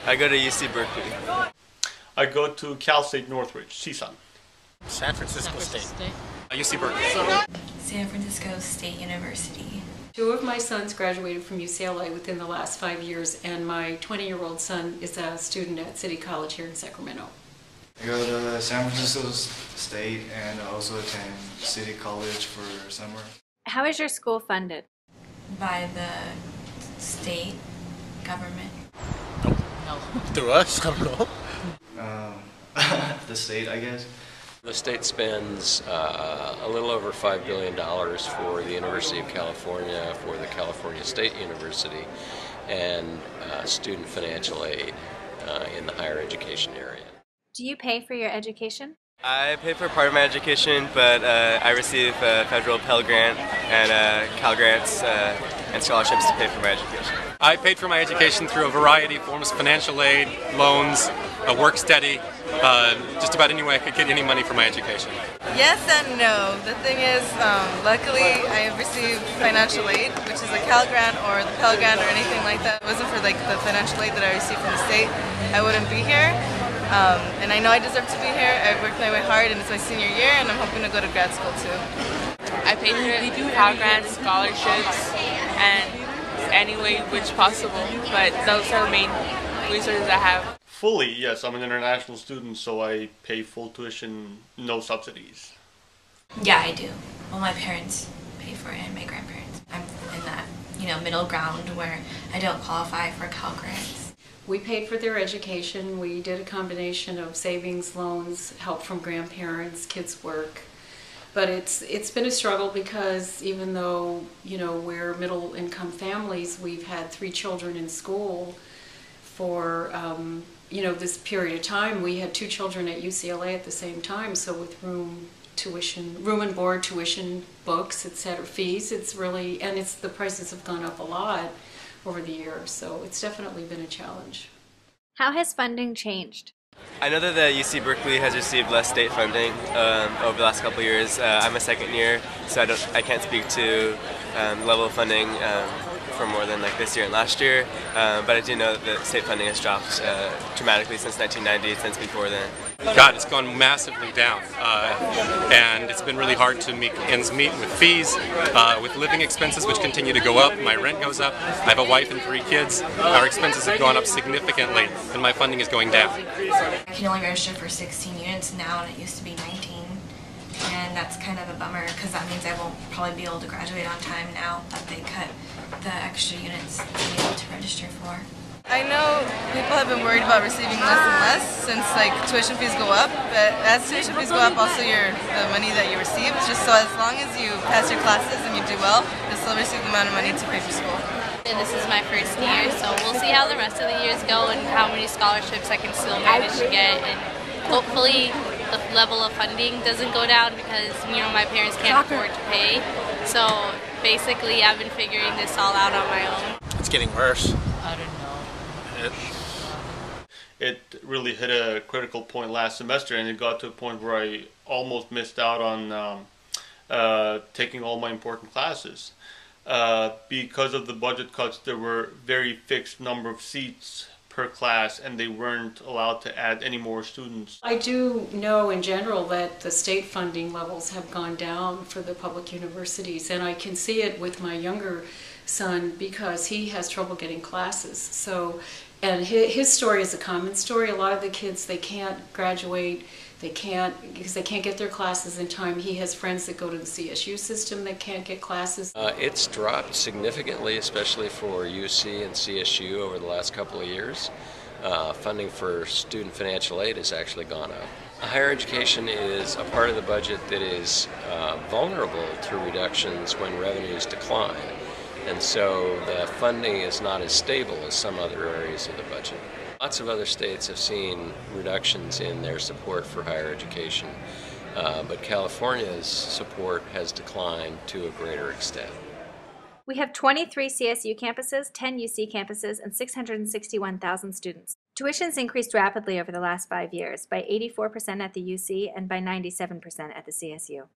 I go to UC Berkeley. I go to Cal State Northridge, CSUN. San Francisco State. UC Berkeley. San Francisco State University. Two of my sons graduated from UCLA within the last 5 years, and my 20-year-old son is a student at City College here in Sacramento. I go to San Francisco State and also attend City College for summer. How is your school funded? By the state government. No. Through us? I don't know. The state, I guess. The state spends a little over $5 billion for the University of California, for the California State University, and student financial aid in the higher education area. Do you pay for your education? I pay for part of my education, but I receive a federal Pell Grant and Cal Grants and scholarships to pay for my education. I paid for my education through a variety of forms: financial aid, loans, work study, just about any way I could get any money for my education. Yes and no. The thing is, luckily I received financial aid, which is a Cal Grant or the Pell Grant or anything like that. If it wasn't for the financial aid that I received from the state, I wouldn't be here. And I know I deserve to be here. I've worked my way hard and it's my senior year and I'm hoping to go to grad school too. I paid for Cal Grants, scholarships, and any way which possible, but those are the main resources I have. Fully, yes. I'm an international student, so I pay full tuition, no subsidies. Yeah, I do. Well, my parents pay for it and my grandparents. I'm in that, middle ground where I don't qualify for Cal Grants. We paid for their education. We did a combination of savings, loans, help from grandparents, kids' work. But it's been a struggle because even though, we're middle-income families, we've had 3 children in school for, this period of time. We had 2 children at UCLA at the same time, so with room and board, tuition, books, etc., fees, the prices have gone up a lot over the years, so it's definitely been a challenge. How has funding changed? I know that the UC Berkeley has received less state funding over the last couple of years. I'm a second year, so I can't speak to level of funding for more than this year and last year, but I do know that the state funding has dropped dramatically since 1990, since before then. God, it's gone massively down, and it's been really hard to make ends meet with fees, with living expenses, which continue to go up. My rent goes up. I have a wife and 3 kids. Our expenses have gone up significantly, and my funding is going down. I can only register for 16 units now, and it used to be 19. And that's kind of a bummer because that means I won't probably be able to graduate on time now that they cut the extra units to be able to register for. I know people have been worried about receiving less and less since tuition fees go up, but as tuition fees go up, also the money that you receive. Just so as long as you pass your classes and you do well, you'll still receive the amount of money to pay for school. And this is my first year, so we'll see how the rest of the years go and how many scholarships I can still manage to get, and hopefully the level of funding doesn't go down because my parents can't afford to pay. So basically I've been figuring this all out on my own. It's getting worse. I don't know. It really hit a critical point last semester, and it got to a point where I almost missed out on taking all my important classes. Because of the budget cuts, there were very fixed number of seats per class, and they weren't allowed to add any more students. I do know in general that the state funding levels have gone down for the public universities, and I can see it with my younger son because he has trouble getting classes. And his story is a common story. A lot of the kids, they can't graduate, because they can't get their classes in time. He has friends that go to the CSU system that can't get classes. It's dropped significantly, especially for UC and CSU over the last couple of years. Funding for student financial aid has actually gone up. Higher education is a part of the budget that is vulnerable to reductions when revenues decline. And so the funding is not as stable as some other areas of the budget. Lots of other states have seen reductions in their support for higher education, but California's support has declined to a greater extent. We have 23 CSU campuses, 10 UC campuses, and 661,000 students. Tuitions increased rapidly over the last 5 years, by 84% at the UC and by 97% at the CSU.